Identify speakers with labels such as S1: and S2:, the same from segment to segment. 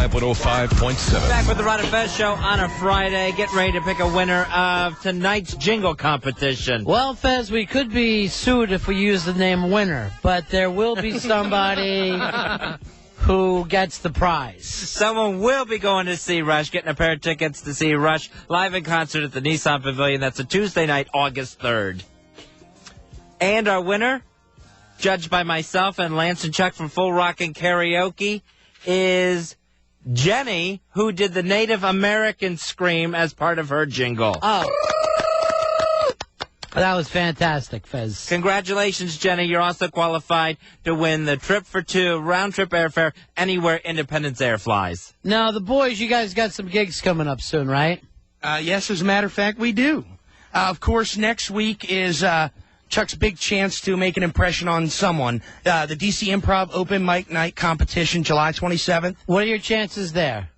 S1: WJFK-FM 105.7.
S2: Back with the Ron and Fez show on a Friday. Get ready to pick a winner of tonight's Jingle competition.
S3: Well, Fez, we could be sued if we use the name winner, but there will be somebody who gets the prize.
S2: Someone will be going to see Rush, getting a pair of tickets to see Rush live in concert at the Nissan Pavilion. That's a Tuesday night, August 3rd. And our winner, judged by myself and Lance and Chuck from Full Rockin' Karaoke, is Jenny, who did the Native American scream as part of her jingle.
S3: Oh. That was fantastic, Fez.
S2: Congratulations, Jenny. You're also qualified to win the trip for two, round-trip airfare, anywhere Independence Air flies.
S3: Now, the boys, you guys got some gigs coming up soon, right?
S4: Yes, as a matter of fact, we do. Of course, next week is Chuck's big chance to make an impression on someone. The DC Improv Open Mic Night Competition, July 27th.
S3: What are your chances there?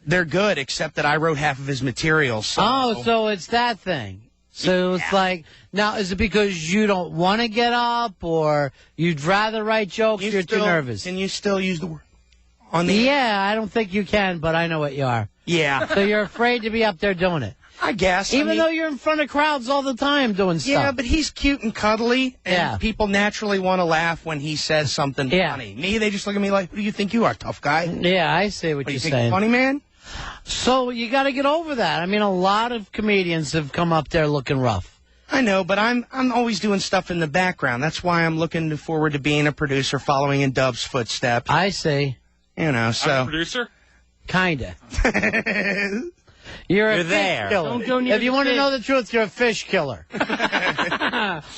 S4: They're good, except that I wrote half of his material. So.
S3: Oh, so it's that thing. So it's like, now, is it because you don't want to get up, or you'd rather write jokes, you're too nervous?
S4: Can you still use the word on the
S3: Yeah, I don't think you can, but I know what you are.
S4: Yeah.
S3: So you're afraid to be up there doing it.
S4: I guess.
S3: Even though you're in front of crowds all the time doing stuff.
S4: Yeah, but he's cute and cuddly, and people naturally want to laugh when he says something funny. Me, they just look at me like, who do you think you are, tough guy?
S3: Yeah, I see what you're
S4: saying.
S3: saying.
S4: Funny man?
S3: So you got to get over that. I mean, a lot of comedians have come up there looking rough.
S4: I know, but I'm always doing stuff in the background. That's why I'm looking forward to being a producer, following in Dub's footsteps.
S3: I see.
S4: You know, so.
S5: I'm a producer?
S3: Kinda. You're
S2: there.
S3: Fish killer.
S5: Don't go near
S3: if you want to know the truth, you're a fish killer. All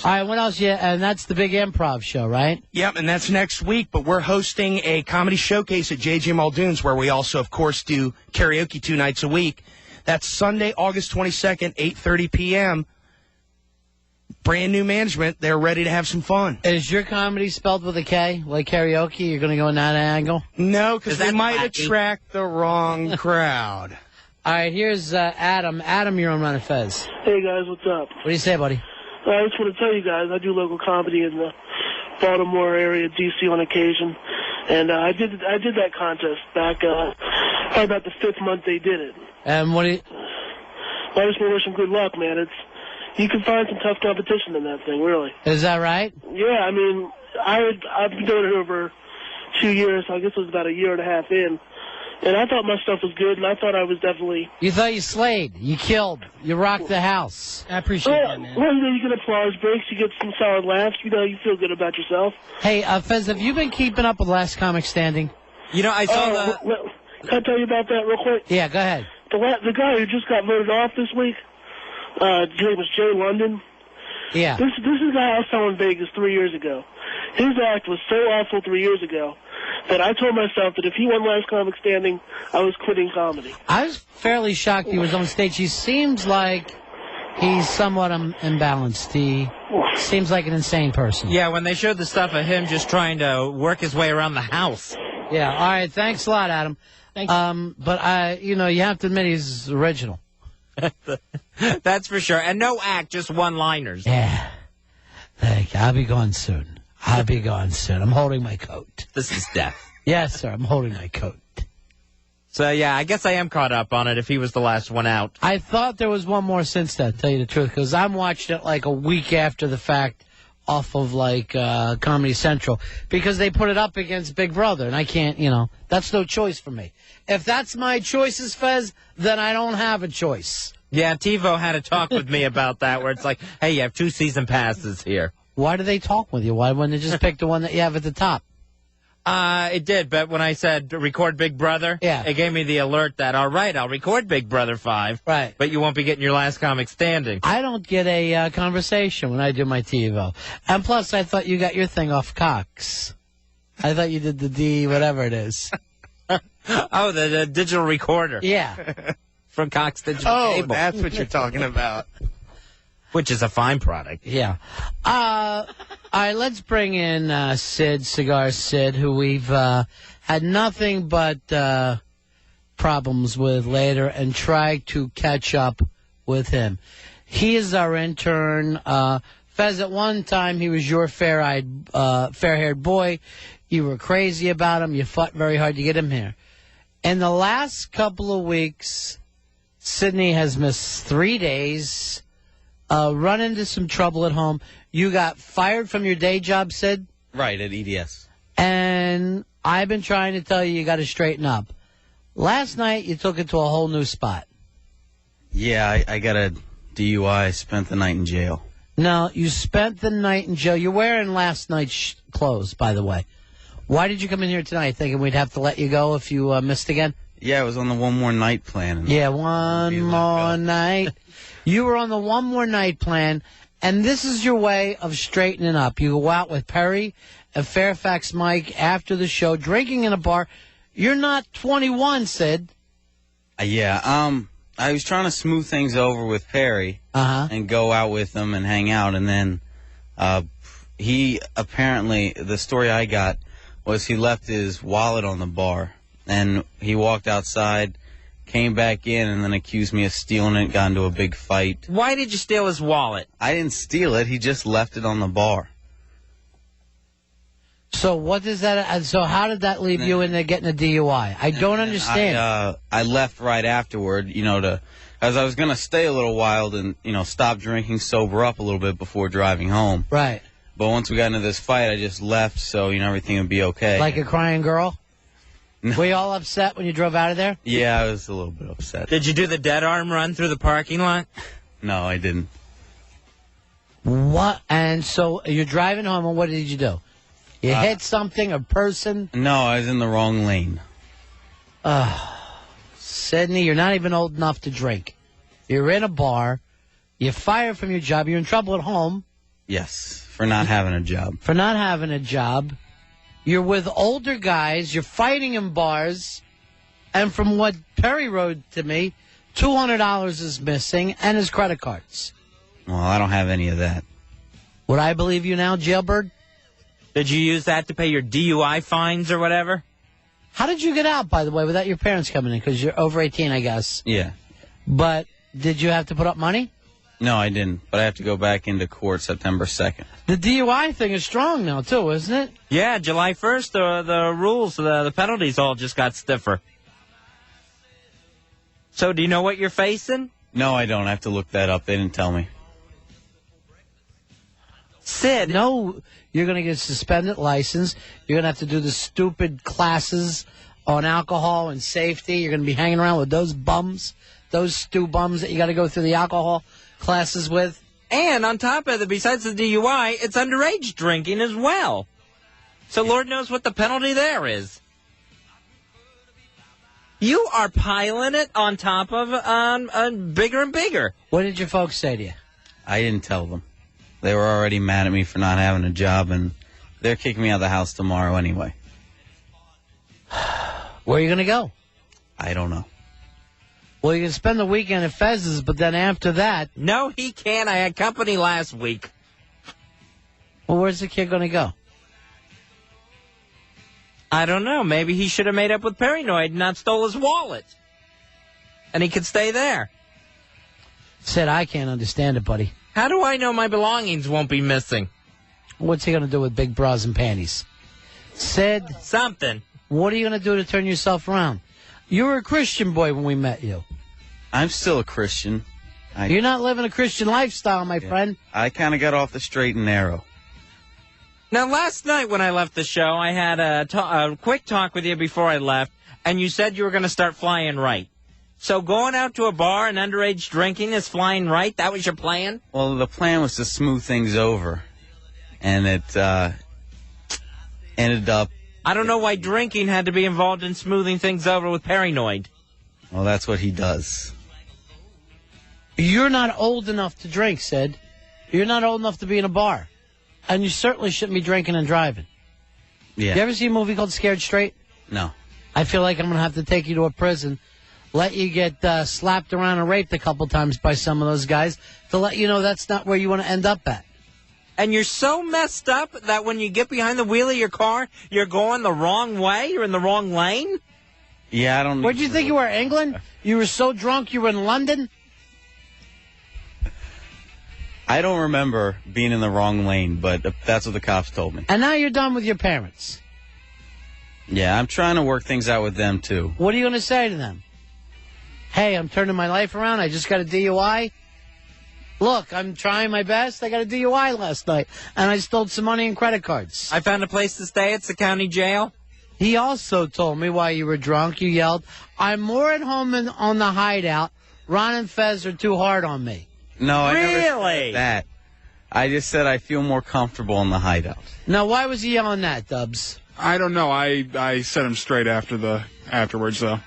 S3: right, what else? Yeah, and that's the big improv show, right?
S4: Yep, and that's next week, but we're hosting a comedy showcase at J.J. Muldoon's, where we also, of course, do karaoke 2 nights a week. That's Sunday, August 22nd, 8:30 p.m. Brand new management. They're ready to have some fun.
S3: Is your comedy spelled with a K, like karaoke? You're going to go in that angle?
S4: No, because they might
S2: wacky?
S4: attract the wrong crowd.
S3: All right, here's Adam. Adam, you're on Ron and Fez.
S6: Hey, guys, what's up?
S3: What do you say, buddy?
S6: I just want to tell you guys, I do local comedy in the Baltimore area, D.C. on occasion, and I did that contest back probably about the 5th month they did it.
S3: And what do you...
S6: I just want to wish them good luck, man. You can find some tough competition in that thing, really.
S3: Is that right?
S6: Yeah, I mean, I've been doing it over 2 years, so I guess it was about a year and a half in. And I thought my stuff was good, and I thought I was definitely...
S3: You thought you slayed, you killed, you rocked the house.
S5: I appreciate that, man.
S6: Well, you get applause breaks, you get some solid laughs, you feel good about yourself.
S3: Hey, Fez, have you been keeping up with Last Comic Standing?
S2: You know, I saw
S6: Can I tell you about that real quick?
S3: Yeah, go ahead.
S6: The guy who just got voted off this week, his name was Jay London.
S3: Yeah.
S6: This is the guy I saw in Vegas 3 years ago. His act was so awful 3 years ago that I told myself that if he won Last Comic Standing, I was quitting comedy.
S3: I was fairly shocked he was on stage. He seems like he's somewhat imbalanced. He seems like an insane person.
S2: Yeah, when they showed the stuff of him just trying to work his way around the house.
S3: Yeah, all right, thanks a lot, Adam.
S5: Thanks.
S3: But, you have to admit he's original.
S2: That's for sure. And no act, just one-liners.
S3: Yeah. Thank you. I'll be gone soon. I'm holding my coat.
S2: This is death.
S3: Yes, sir, I'm holding my coat.
S2: So, yeah, I guess I am caught up on it if he was the last one out.
S3: I thought there was one more since then, to tell you the truth, because I'm watching it like a week after the fact off of, Comedy Central, because they put it up against Big Brother, and I can't, that's no choice for me. If that's my choices, Fez, then I don't have a choice.
S2: Yeah, TiVo had a talk with me about that, where it's like, hey, you have 2 season passes here.
S3: Why do they talk with you? Why wouldn't they just pick the one that you have at the top?
S2: It did, but when I said record Big Brother, it gave me the alert that, all right, I'll record Big Brother 5,
S3: right,
S2: but you won't be getting your Last Comic Standing.
S3: I don't get a conversation when I do my TiVo. And plus, I thought you got your thing off Cox. I thought you did the D, whatever it is.
S2: Oh, the digital recorder.
S3: Yeah.
S2: From Cox Digital Cable.
S4: That's what you're talking about.
S2: Which is a fine product.
S3: Yeah. All right, let's bring in Sid, Cigar Sid, who we've had nothing but problems with later, and try to catch up with him. He is our intern. Fez, at one time, he was your fair-haired boy. You were crazy about him. You fought very hard to get him here. In the last couple of weeks, Sydney has missed 3 days, run into some trouble at home. You got fired from your day job, Sid?
S1: Right, at EDS.
S3: And I've been trying to tell you got to straighten up. Last night, you took it to a whole new spot.
S1: Yeah, I got a DUI. Spent the night in jail.
S3: No, you spent the night in jail. You're wearing last night's clothes, by the way. Why did you come in here tonight thinking we'd have to let you go if you missed again?
S1: Yeah, I was on the one more night plan.
S3: Yeah, one more night. You were on the one more night plan, and this is your way of straightening up. You go out with Perry and Fairfax Mike after the show, drinking in a bar. You're not 21, Sid.
S1: Yeah, I was trying to smooth things over with Perry and go out with him and hang out, and then he apparently, the story I got was he left his wallet on the bar, and he walked outside, came back in, and then accused me of stealing it, got into a big fight.
S2: Why did you steal his wallet?
S1: I didn't steal it. He just left it on the bar.
S3: So what does that? So how did that leave you into getting a DUI? I don't understand.
S1: I left right afterward, as I was going to stay a little while and, stop drinking, sober up a little bit before driving home.
S3: Right.
S1: But once we got into this fight, I just left so, everything would be okay.
S3: Like a crying girl? Were you all upset when you drove out of there?
S1: Yeah, I was a little bit upset.
S2: Did you do the dead arm run through the parking lot?
S1: No, I didn't.
S3: What? And so you're driving home, and what did you do? You hit something, a person?
S1: No, I was in the wrong lane.
S3: Sydney, you're not even old enough to drink. You're in a bar. You're fired from your job. You're in trouble at home.
S1: Yes, for not having a job.
S3: For not having a job. You're with older guys. You're fighting in bars. And from what Perry wrote to me, $200 is missing and his credit cards.
S1: Well, I don't have any of that.
S3: Would I believe you now, Jailbird?
S2: Did you use that to pay your DUI fines or whatever?
S3: How did you get out, by the way, without your parents coming in? Because you're over 18, I guess.
S1: Yeah.
S3: But did you have to put up money?
S1: No, I didn't. But I have to go back into court September 2nd.
S3: The DUI thing is strong now, too, isn't it?
S2: Yeah, July 1st, the rules, the penalties all just got stiffer. So do you know what you're facing?
S1: No, I don't. I have to look that up. They didn't tell me.
S2: Sid.
S3: No, you're going to get a suspended license. You're going to have to do the stupid classes on alcohol and safety. You're going to be hanging around with those bums, those stew bums that you got to go through the alcohol classes with.
S2: And on top of it, besides the DUI, it's underage drinking as well. So Lord knows what the penalty there is. You are piling it on top of bigger and bigger.
S3: What did your folks say to you?
S1: I didn't tell them. They were already mad at me for not having a job, and they're kicking me out of the house tomorrow anyway.
S3: Where are you going to go?
S1: I don't know.
S3: Well, you can spend the weekend at Fez's, but then after that...
S2: No, he can't. I had company last week.
S3: Well, where's the kid going to go?
S2: I don't know. Maybe he should have made up with Paranoid and not stole his wallet. And he could stay there.
S3: Said, I can't understand it, buddy.
S2: How do I know my belongings won't be missing?
S3: What's he going to do with big bras and panties? Said...
S2: Something.
S3: What are you going to do to turn yourself around? You were a Christian boy when we met you.
S1: I'm still a Christian.
S3: You're not living a Christian lifestyle, my friend.
S1: I kind of got off the straight and narrow.
S2: Now, last night when I left the show, I had a quick talk with you before I left, and you said you were going to start flying right. So going out to a bar and underage drinking is flying right? That was your plan?
S1: Well, the plan was to smooth things over, and it ended up...
S2: I don't know why drinking had to be involved in smoothing things over with Paranoid.
S1: Well, that's what he does.
S3: You're not old enough to drink, Sid. You're not old enough to be in a bar. And you certainly shouldn't be drinking and driving.
S1: Yeah.
S3: You ever see a movie called Scared Straight?
S1: No.
S3: I feel like I'm going to have to take you to a prison, let you get slapped around and raped a couple times by some of those guys to let you know that's not where you want to end up at.
S2: And you're so messed up that when you get behind the wheel of your car, you're going the wrong way? You're in the wrong lane?
S1: Yeah, I don't...
S3: Where'd you think you were, England? You were so drunk you were in London?
S1: I don't remember being in the wrong lane, but that's what the cops told me.
S3: And now you're done with your parents.
S1: Yeah, I'm trying to work things out with them, too.
S3: What are you going to say to them? Hey, I'm turning my life around. I just got a DUI. Look, I'm trying my best. I got a DUI last night, and I stole some money and credit cards.
S2: I found a place to stay. It's the county jail.
S3: He also told me while you were drunk, you yelled, I'm more at home on the hideout. Ron and Fez are too hard on me.
S1: No, I never
S2: Really?
S1: said that. I just said I feel more comfortable in the hideout.
S3: Now, why was he yelling that, Dubs?
S5: I don't know. I set him straight afterwards, though.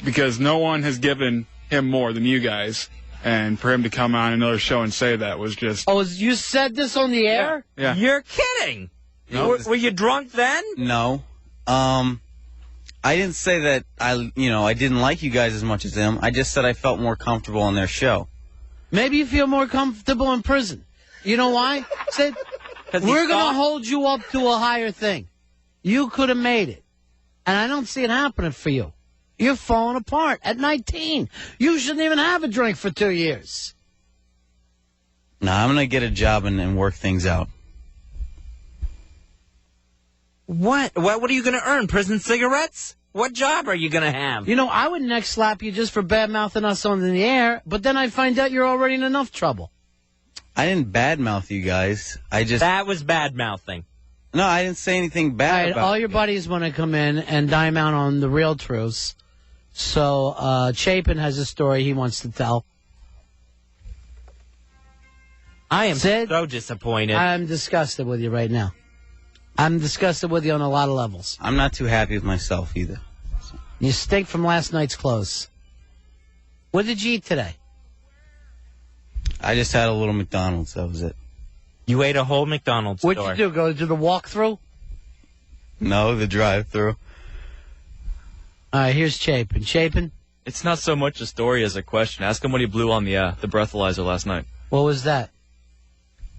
S5: Because no one has given him more than you guys. And for him to come on another show and say that was just...
S3: Oh, you said this on the air?
S5: Yeah.
S2: You're kidding.
S1: No,
S2: Were you drunk then?
S1: No. I didn't say that I didn't like you guys as much as them. I just said I felt more comfortable on their show.
S3: Maybe you feel more comfortable in prison. You know why? Sid? We're going to hold you up to a higher thing. You could have made it. And I don't see it happening for you. You're falling apart at 19. You shouldn't even have a drink for 2 years.
S1: No, I'm going to get a job and work things out.
S2: What are you going to earn? Prison cigarettes? What job are you going to have?
S3: You know, I would neck slap you just for bad-mouthing us on the air, but then I find out you're already in enough trouble.
S1: I didn't badmouth you guys.
S2: That was bad-mouthing.
S1: No, I didn't say anything bad about
S3: all your buddies want to come in and dime out on the real truths. So, Chapin has a story he wants to tell.
S2: I am
S3: Sid,
S2: so disappointed.
S3: I'm disgusted with you right now. I'm disgusted with you on a lot of levels.
S1: I'm not too happy with myself either.
S3: You stink from last night's clothes. What did you eat today?
S1: I just had a little McDonald's. That was it.
S2: You ate a whole McDonald's store.
S3: What'd you do? Go to the walkthrough?
S1: No, the drive-through.
S3: All right, here's Chapin. Chapin?
S7: It's not so much a story as a question. Ask him what he blew on the breathalyzer last night.
S3: What was that?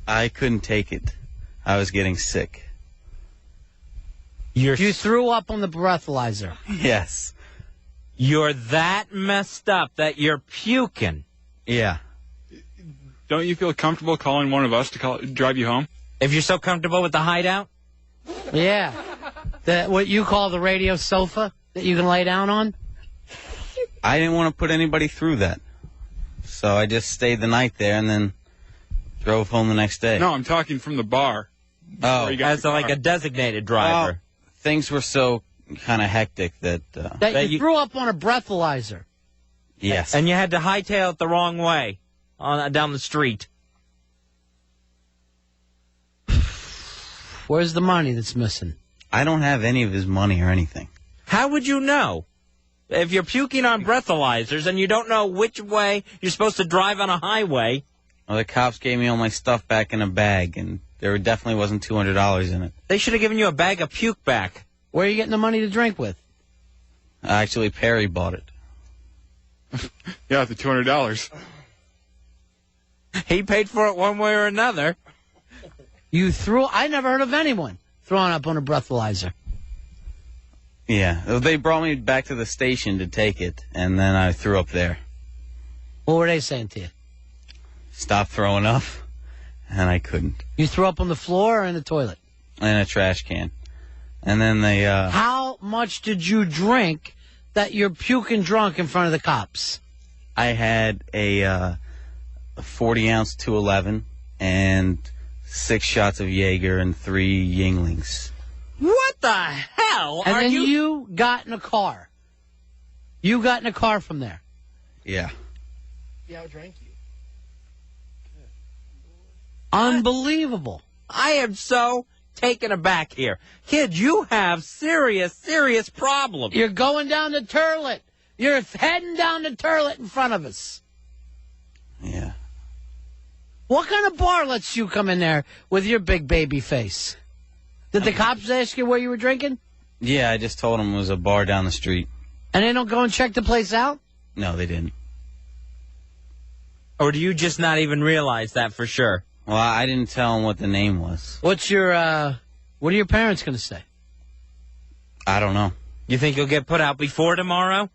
S1: I couldn't take it. I was getting sick.
S3: You threw up on the breathalyzer.
S1: Yes.
S2: You're that messed up that you're puking.
S1: Yeah.
S5: Don't you feel comfortable calling one of us to drive you home?
S2: If you're so comfortable with the hideout?
S3: Yeah. What you call the radio sofa that you can lay down on?
S1: I didn't want to put anybody through that. So I just stayed the night there and then drove home the next day.
S5: No, I'm talking from the bar.
S1: Oh.
S2: As like a designated driver.
S1: Things were so kind of hectic that...
S3: that you threw up on a breathalyzer.
S1: Yes.
S2: And you had to hightail it the wrong way down the street.
S3: Where's the money that's missing?
S1: I don't have any of his money or anything.
S2: How would you know? If you're puking on breathalyzers and you don't know which way you're supposed to drive on a highway...
S1: Well, the cops gave me all my stuff back in a bag, and there definitely wasn't $200 in it.
S2: They should have given you a bag of puke back.
S3: Where are you getting the money to drink with?
S1: Actually, Perry bought it.
S5: Yeah, the $200.
S2: He paid for it one way or another.
S3: I never heard of anyone throwing up on a breathalyzer.
S1: Yeah. They brought me back to the station to take it, and then I threw up there.
S3: What were they saying to you?
S1: Stop throwing up, and I couldn't.
S3: You threw up on the floor or in the toilet?
S1: In a trash can. And then they...
S3: How much did you drink that you're puking drunk in front of the cops?
S1: I had a 40-ounce 211 and 6 shots of Jaeger and 3 Yinglings.
S2: What the hell
S3: and
S2: are
S3: then
S2: you...
S3: you got in a car. You got in a car from there.
S1: Yeah.
S4: Yeah, I drank you.
S3: Unbelievable.
S2: I am so taken aback here. Kid, you have serious, serious problems.
S3: You're going down the Turlet. You're heading down the Turlet in front of us.
S1: Yeah.
S3: What kind of bar lets you come in there with your big baby face? Did the cops ask you where you were drinking?
S1: Yeah, I just told them it was a bar down the street.
S3: And they don't go and check the place out?
S1: No, they didn't.
S2: Or do you just not even realize that for sure?
S1: Well, I didn't tell them what the name was.
S3: What are your parents going to say?
S1: I don't know.
S2: You think you'll get put out before tomorrow?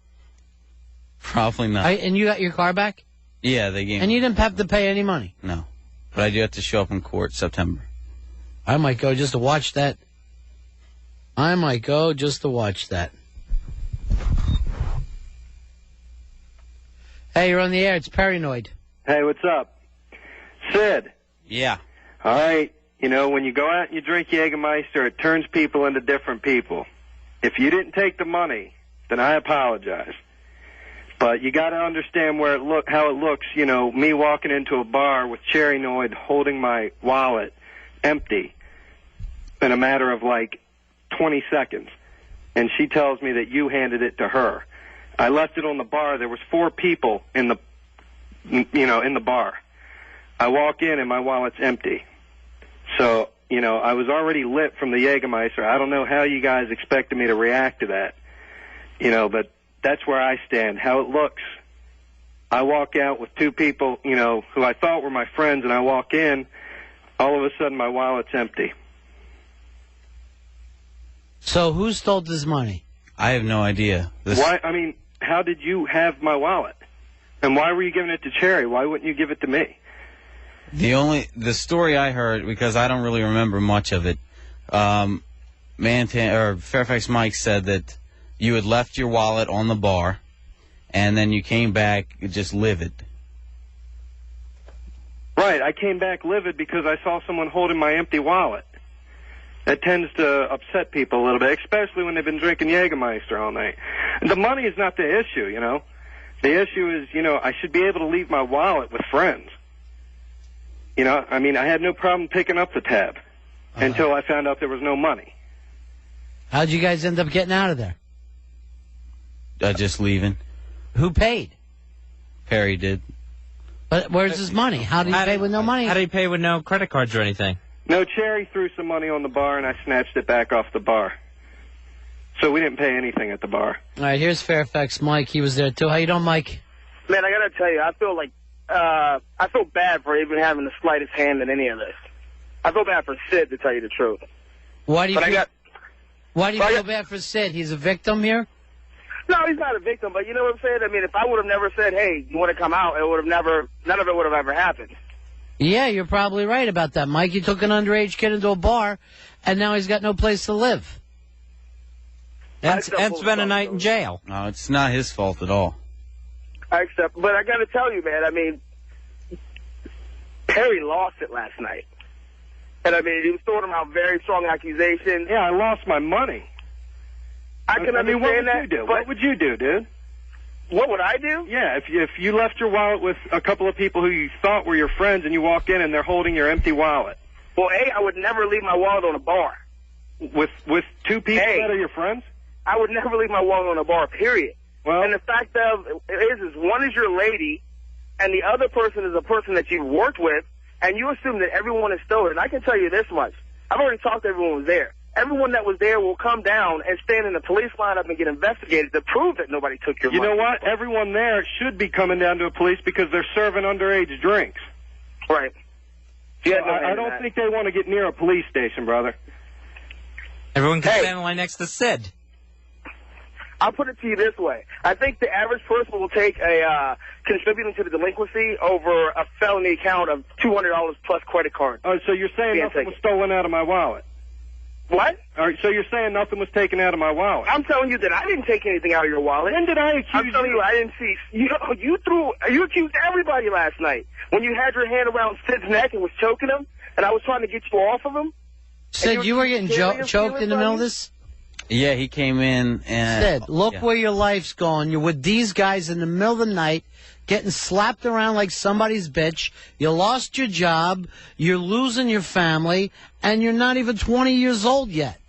S1: Probably not.
S3: And you got your car back?
S1: Yeah, they gave me.
S3: And you didn't have to pay any money?
S1: No. But I do have to show up in court September.
S3: I might go just to watch that. I might go just to watch that. Hey, you're on the air. It's Paranoid.
S8: Hey, what's up? Sid.
S1: Yeah.
S8: All right. You know, when you go out and you drink Jägermeister, it turns people into different people. If you didn't take the money, then I apologize. But you got to understand how it looks, you know, me walking into a bar with Cherry Noid holding my wallet empty in a matter of like 20 seconds. And she tells me that you handed it to her. I left it on the bar. There was 4 people in the bar. I walk in and my wallet's empty. So, you know, I was already lit from the Jägermeister. I don't know how you guys expected me to react to that. You know, but that's where I stand. How it looks. I walk out with 2 people, you know, who I thought were my friends, and I walk in. All of a sudden, my wallet's empty.
S3: So who stole this money?
S1: I have no idea.
S8: Why? I mean, how did you have my wallet? And why were you giving it to Cherry? Why wouldn't you give it to me?
S1: The story I heard, because I don't really remember much of it, Fairfax Mike said that you had left your wallet on the bar, and then you came back just livid.
S8: Right, I came back livid because I saw someone holding my empty wallet. That tends to upset people a little bit, especially when they've been drinking Jägermeister all night. The money is not the issue, you know. The issue is, you know, I should be able to leave my wallet with friends. You know, I mean, I had no problem picking up the tab until I found out there was no money.
S3: How'd you guys end up getting out of there?
S1: Just leaving.
S3: Who paid?
S1: Perry did.
S3: But where's his money? How did he pay with no money?
S2: How did he pay with no credit cards or anything?
S8: No, Cherry threw some money on the bar, and I snatched it back off the bar. So we didn't pay anything at the bar.
S3: All right, here's Fairfax Mike. He was there, too. How you doing, Mike?
S9: Man, I got to tell you, I feel bad for even having the slightest hand in any of this. I feel bad for Sid, to tell you the truth.
S3: Why do you feel bad for Sid? He's a victim here?
S9: No, he's not a victim, but you know what I'm saying? I mean, if I would have never said, hey, you want to come out, none of it would have ever happened.
S3: Yeah, you're probably right about that, Mike. You took an underage kid into a bar, and now he's got no place to live.
S2: And spent a night in jail.
S1: No, it's not his fault at all.
S9: I accept, but I got to tell you, man, I mean, Perry lost it last night. And, I mean, he was throwing him out very strong accusations.
S8: Yeah, I lost my money.
S9: I can understand that.
S8: What would you do, dude?
S9: What would I do?
S8: Yeah, if you left your wallet with a couple of people who you thought were your friends and you walk in and they're holding your empty wallet.
S9: Well, I would never leave my wallet on a bar.
S8: With 2 people that are your friends?
S9: I would never leave my wallet on a bar, period.
S8: Well,
S9: and the fact of it is one is your lady, and the other person is a person that you've worked with, and you assume that everyone is stolen. And I can tell you this much. I've already talked to everyone who was there. Everyone that was there will come down and stand in the police lineup and get investigated to prove that nobody took your money.
S8: You know what? Everyone there should be coming down to a police because they're serving underage drinks.
S9: Right.
S8: So I don't think they want to get near a police station, brother.
S2: Everyone can stand in line next to Sid.
S9: I'll put it to you this way. I think the average person will take a contributing to the delinquency over a felony account of $200 plus credit card.
S8: Oh, so you're saying nothing was stolen out of my wallet?
S9: What?
S8: All right, so you're saying nothing was taken out of my wallet?
S9: I'm telling you that I didn't take anything out of your wallet.
S8: When did I accuse you?
S9: I'm telling you I didn't see. You accused everybody last night when you had your hand around Sid's neck and was choking him, and I was trying to get you off of him.
S3: Sid, you were getting choked in the middle of this?
S1: Yeah, he came in and...
S3: Sid, look where your life's going. You're with these guys in the middle of the night, getting slapped around like somebody's bitch. You lost your job. You're losing your family. And you're not even 20 years old yet.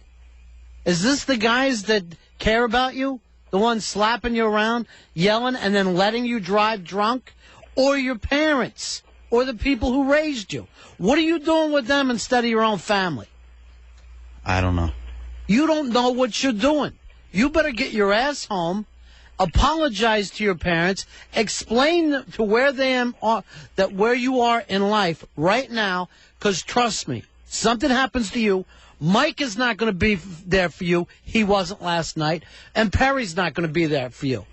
S3: Is this the guys that care about you? The ones slapping you around, yelling, and then letting you drive drunk? Or your parents? Or the people who raised you? What are you doing with them instead of your own family?
S1: I don't know.
S3: You don't know what you're doing. You better get your ass home, apologize to your parents, explain to where where you are in life right now, because trust me, something happens to you, Mike is not going to be there for you. He wasn't last night. And Perry's not going to be there for you.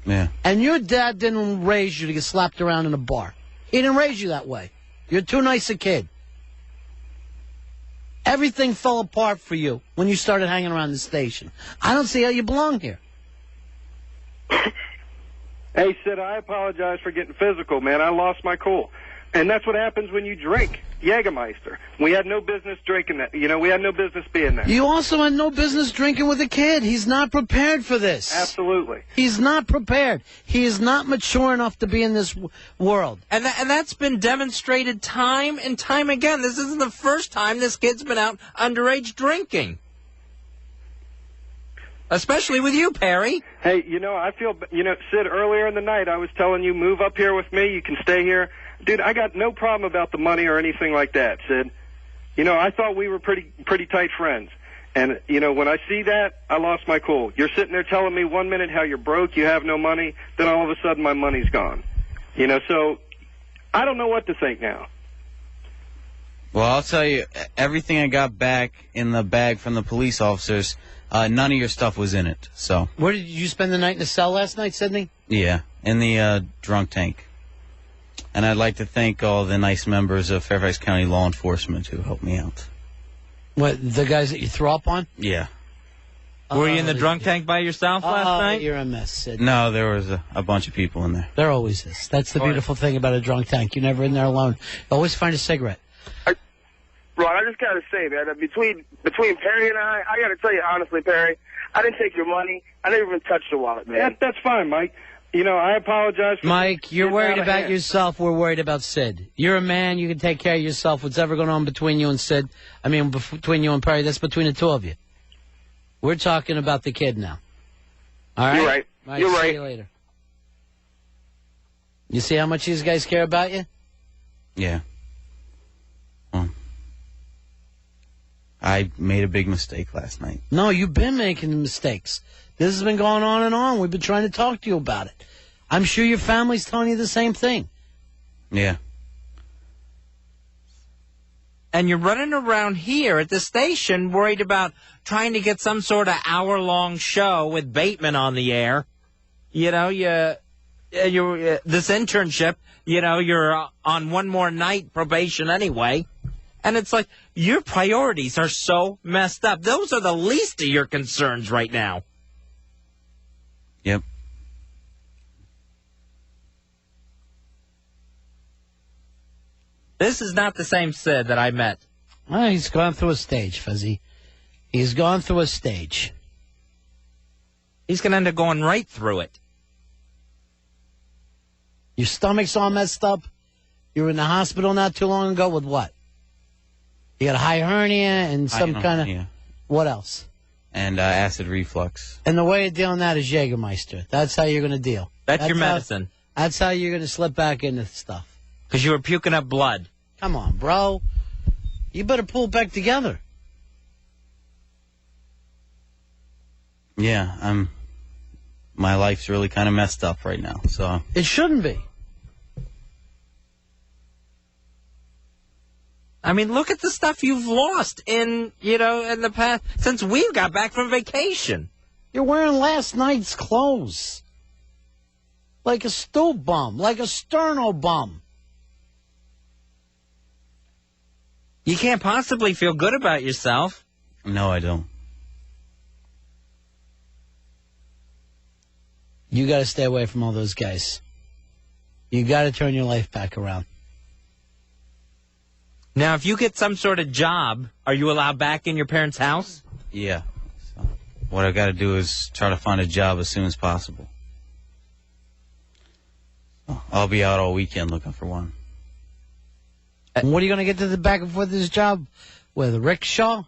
S1: Yeah.
S3: And your dad didn't raise you to get slapped around in a bar. He didn't raise you that way. You're too nice a kid. Everything fell apart for you when you started hanging around the station. I don't see how you belong here.
S8: Hey, Sid, I apologize for getting physical, man. I lost my cool. And that's what happens when you drink Jägermeister. We had no business drinking that. You know, we had no business being there.
S3: You also had no business drinking with a kid. He's not prepared for this.
S8: Absolutely.
S3: He's not prepared. He is not mature enough to be in this world.
S2: And that's been demonstrated time and time again. This isn't the first time this kid's been out underage drinking. Especially with you, Perry.
S8: Hey, you know, I feel, Sid, earlier in the night I was telling you, move up here with me. You can stay here. Dude, I got no problem about the money or anything like that, Sid. You know, I thought we were pretty tight friends. And, you know, when I see that, I lost my cool. You're sitting there telling me 1 minute how you're broke, you have no money, then all of a sudden my money's gone. You know, so I don't know what to think now.
S1: Well, I'll tell you, everything I got back in the bag from the police officers, none of your stuff was in it. So.
S3: Where did you spend the night in the cell last night, Sydney?
S1: Yeah, in the drunk tank. And I'd like to thank all the nice members of Fairfax County law enforcement who helped me out.
S3: What, the guys that you threw up on?
S1: Yeah.
S2: Were you in the drunk tank by yourself last night?
S3: You're a mess, Sid.
S1: No, there was a bunch of people in there.
S3: There always is. That's the beautiful thing about a drunk tank. You're never in there alone. You always find a cigarette.
S9: Ron, I just got to say, man, between Perry and I got to tell you honestly, Perry, I didn't take your money. I didn't even touch the wallet, man.
S8: That's fine, Mike. You know, I apologize for...
S3: Mike, you're worried about yourself. We're worried about Sid. You're a man. You can take care of yourself. Whatever going on between you and Sid, between you and Perry, that's between the two of you. We're talking about the kid now. All right?
S9: You're right. You're right.
S3: See you later. You see how much these guys care about you?
S1: Yeah. Well, I made a big mistake last night.
S3: No, you've been making mistakes. This has been going on and on. We've been trying to talk to you about it. I'm sure your family's telling you the same thing.
S1: Yeah.
S2: And you're running around here at the station worried about trying to get some sort of hour-long show with Bateman on the air. You know, this internship, you're on one more night probation anyway. And it's like, your priorities are so messed up. Those are the least of your concerns right now.
S1: Yep.
S2: This is not the same Sid that I met.
S3: Well, he's gone through a stage, Fuzzy. He's gone through a stage.
S2: He's going to end up going right through it.
S3: Your stomach's all messed up. You were in the hospital not too long ago with what? You got a high hernia and some kind of...
S1: Yeah.
S3: What else?
S1: And acid reflux.
S3: And the way of dealing that is Jägermeister. That's how you're going to deal.
S2: That's your medicine.
S3: That's how you're going to slip back into stuff.
S2: Because you were puking up blood.
S3: Come on, bro. You better pull it back together.
S1: Yeah, my life's really kind of messed up right now, so...
S3: It shouldn't be.
S2: I mean, look at the stuff you've lost in the past, since we got back from vacation.
S3: You're wearing last night's clothes. Like a stool bum, like a sterno bum.
S2: You can't possibly feel good about yourself.
S1: No, I don't.
S3: You got to stay away from all those guys. You got to turn your life back around.
S2: Now, if you get some sort of job, are you allowed back in your parents' house?
S1: Yeah. So what I got to do is try to find a job as soon as possible. I'll be out all weekend looking for one.
S3: And what are you going to get to the back of this job? With a rickshaw?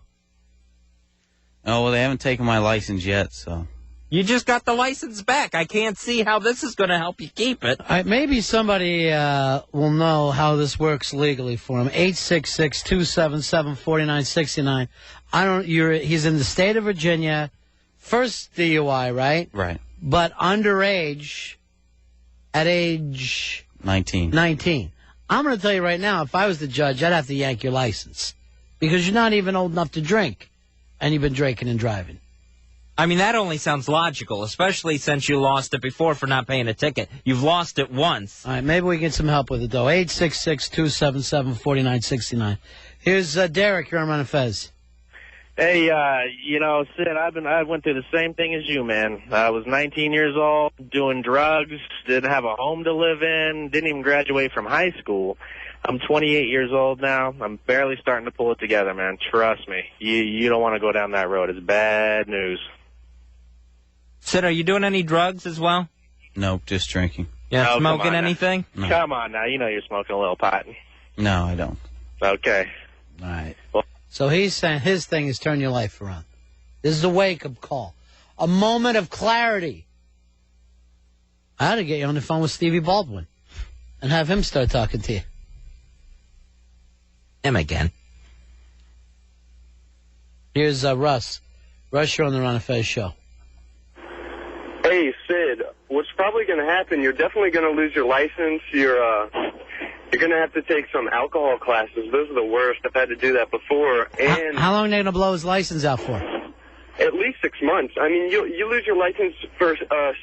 S1: Oh, well, they haven't taken my license yet, so...
S2: You just got the license back. I can't see how this is going to help you keep it.
S3: Maybe somebody will know how this works legally for him. 866-277-4969. He's in the state of Virginia. First DUI, right?
S1: Right.
S3: But underage at age...
S1: 19.
S3: 19. I'm going to tell you right now, if I was the judge, I'd have to yank your license. Because you're not even old enough to drink. And you've been drinking and driving.
S2: I mean, that only sounds logical, especially since you lost it before for not paying a ticket. You've lost it once.
S3: All right, maybe we get some help with it, though. 866-277-4969. Here's Derek. You're on Fez.
S10: Hey, Sid, I went through the same thing as you, man. I was 19 years old, doing drugs, didn't have a home to live in, didn't even graduate from high school. I'm 28 years old now. I'm barely starting to pull it together, man. Trust me. You don't want to go down that road. It's bad news.
S2: Sid, are you doing any drugs as well?
S1: Nope, just drinking.
S2: Yeah, smoking anything?
S10: No. Come on now. You know you're smoking a little pot.
S1: No, I don't.
S10: Okay.
S3: All right.
S10: Well,
S3: so he's saying his thing is turn your life around. This is a wake-up call. A moment of clarity. I ought to get you on the phone with Stevie Baldwin and have him start talking to you.
S2: Him again.
S3: Here's Russ. Russ, you're on the Ron and Fez show.
S11: Hey, Sid, what's probably going to happen, you're definitely going to lose your license. You're going to have to take some alcohol classes. Those are the worst. I've had to do that before. And
S3: how long are they going to blow his license out for?
S11: At least 6 months. I mean, you lose your license for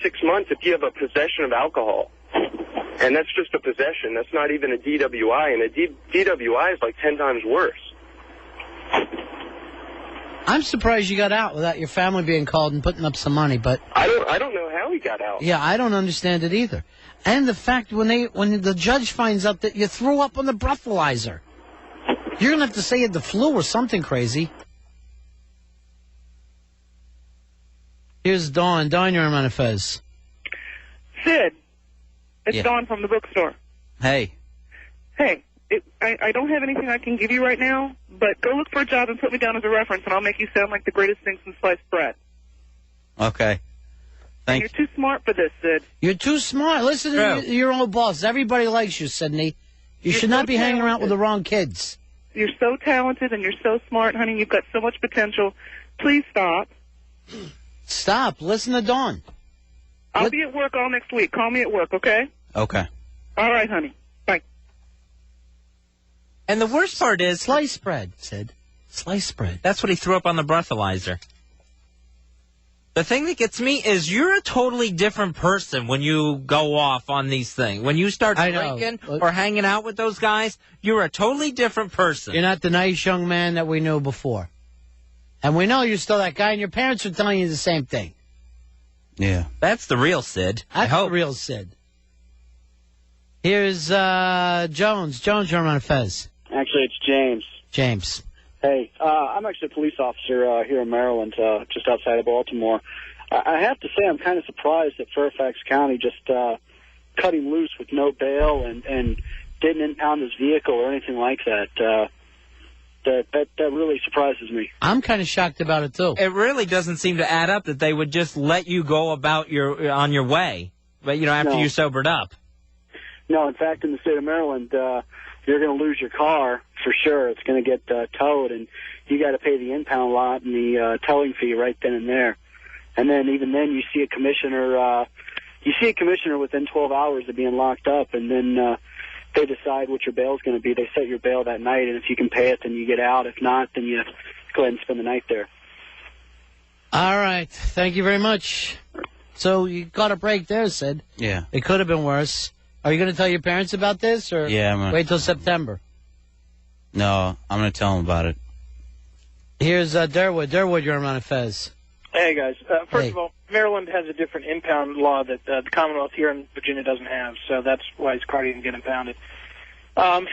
S11: 6 months if you have a possession of alcohol. And that's just a possession. That's not even a DWI. And a DWI is like 10 times worse.
S3: I'm surprised you got out without your family being called and putting up some money, but
S11: I don't know how he got out.
S3: Yeah, I don't understand it either. And the fact when the judge finds out that you threw up on the breathalyzer, you're gonna have to say you had the flu or something crazy. Here's Dawn. Dawn, you're on Fez.
S12: Sid, it's Dawn from the bookstore.
S1: Hey.
S12: Hey. I don't have anything I can give you right now, but go look for a job and put me down as a reference, and I'll make you sound like the greatest thing since sliced bread.
S1: Okay.
S12: And you're too smart for this, Sid.
S3: You're too smart. Listen to your old boss. Everybody likes you, Sydney. You should not be hanging around with the wrong kids.
S12: You're so talented and you're so smart, honey. You've got so much potential. Please stop.
S3: Stop. Listen to Dawn.
S12: I'll be at work all next week. Call me at work, okay?
S1: Okay.
S12: All right, honey. Bye.
S2: And the worst part is...
S3: Sliced bread, Sid. Sliced bread.
S2: That's what he threw up on the breathalyzer. The thing that gets me is you're a totally different person when you go off on these things. When you start drinking or hanging out with those guys, you're a totally different person.
S3: You're not the nice young man that we knew before. And we know you're still that guy, and your parents are telling you the same thing.
S1: Yeah.
S2: That's the real Sid.
S3: That's the real Sid. Here's Jones. Jones, you're on Fez.
S13: Actually, it's James.
S3: James.
S13: Hey, I'm actually a police officer here in Maryland, just outside of Baltimore. I have to say I'm kind of surprised that Fairfax County just cut him loose with no bail and didn't impound his vehicle or anything like that. That really surprises me.
S3: I'm kind of shocked about it, too.
S2: It really doesn't seem to add up that they would just let you go about on your way, but after you sobered up.
S13: No, in fact, in the state of Maryland, you're going to lose your car for sure. It's going to get towed, and you got to pay the impound lot and the towing fee right then and there. And then even then, you see a commissioner. Within 12 hours of being locked up, and then they decide what your bail's going to be. They set your bail that night, and if you can pay it, then you get out. If not, then you go ahead and spend the night there.
S3: All right. Thank you very much. So you got a break there, Sid.
S1: Yeah.
S3: It could have been worse. Are you going to tell your parents about this, or wait till September?
S1: No, I'm going to tell them about it.
S3: Here's Durwood. Durwood, you're on Fez.
S14: Hey, guys. First of all, Maryland has a different impound law that the Commonwealth here in Virginia doesn't have, so that's why his car didn't get impounded.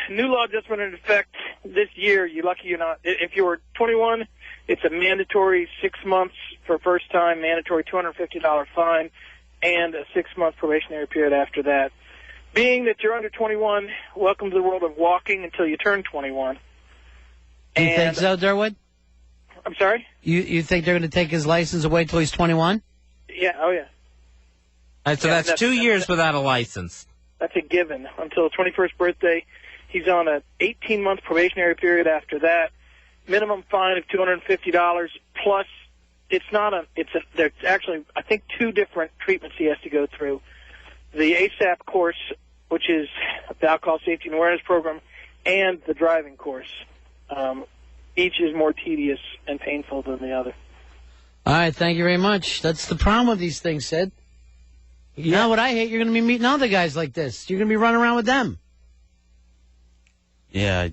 S14: New law just went into effect this year. You're lucky you're not. If you were 21, it's a mandatory 6 months for first time, mandatory $250 fine, and a 6-month probationary period after that. Being that you're under 21, welcome to the world of walking until you turn 21.
S3: You think so, Durwood?
S14: I'm sorry?
S3: You think they're going to take his license away until he's 21?
S14: Yeah, oh yeah.
S2: All right, so that's 2 years without a license.
S14: That's a given. Until his 21st birthday, he's on an 18-month probationary period after that. Minimum fine of $250, plus there's actually, I think, 2 different treatments he has to go through. The ASAP course, which is the Alcohol Safety and Awareness Program, and the driving course. Each is more tedious and painful than the other.
S3: All right, thank you very much. That's the problem with these things, Sid. You know what I hate? You're going to be meeting other guys like this. You're going to be running around with them.
S1: Yeah,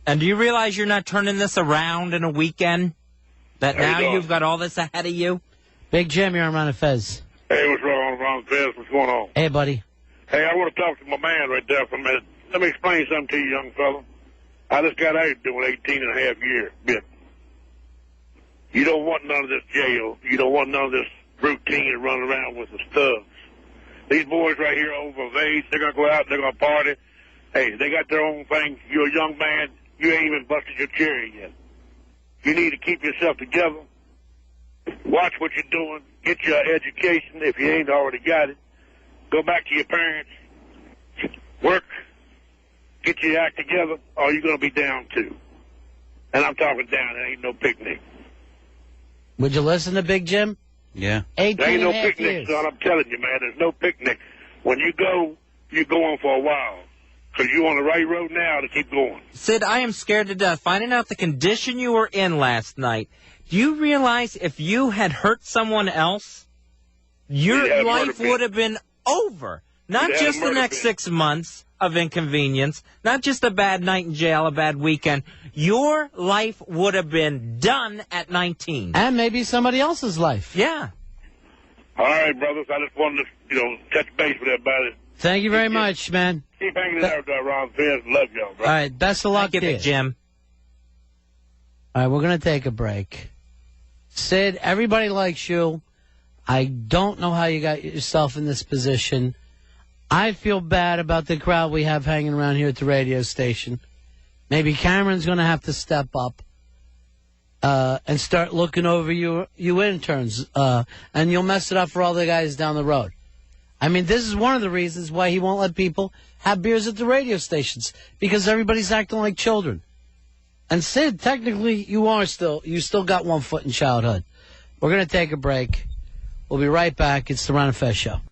S2: And do you realize you're not turning this around in a weekend? That now you've got all this ahead of you?
S3: Big Jim, you're on Ron and Fez.
S15: Hey, what's wrong, Ron Fez? What's going on?
S3: Hey, buddy.
S15: Hey, I want to talk to my man right there for a minute. Let me explain something to you, young fella. I just got out doing 18 and a half years. Bit. You don't want none of this jail. You don't want none of this routine running around with the studs. These boys right here over of age, they're going to go out, they're going to party. Hey, they got their own thing. You're a young man. You ain't even busted your cherry yet. You need to keep yourself together. Watch what you're doing. Get your education if you ain't already got it. Go back to your parents. Work. Get your act together, or you're going to be down too. And I'm talking down. It ain't no picnic.
S3: Would you listen to Big Jim?
S1: Yeah.
S3: 18
S15: there ain't no
S3: and a half
S15: picnic,
S3: years.
S15: son. I'm telling you, man. There's no picnic. When you go, you're going for a while. Because you're on the right road now to keep going.
S2: Sid, I am scared to death. Finding out the condition you were in last night, do you realize if you had hurt someone else, your life would have been over? Not just the next 6 months of inconvenience, not just a bad night in jail, a bad weekend. Your life would have been done at 19.
S3: And maybe somebody else's life.
S2: Yeah.
S15: All right, brothers. I just wanted to, touch base with everybody.
S3: Thank you very much, man.
S15: Keep hanging in there with that Ron Fez. Love y'all, bro.
S3: All right, best of luck
S2: Thank you,
S3: to
S2: Big Jim.
S3: All right, we're going to take a break. Sid, everybody likes you. I don't know how you got yourself in this position. I feel bad about the crowd we have hanging around here at the radio station. Maybe Cameron's going to have to step up and start looking over you interns, and you'll mess it up for all the guys down the road. I mean, this is one of the reasons why he won't let people have beers at the radio stations, because everybody's acting like children. And Sid, technically, you still got 1 foot in childhood. We're going to take a break. We'll be right back. It's the Ron and Fez Show.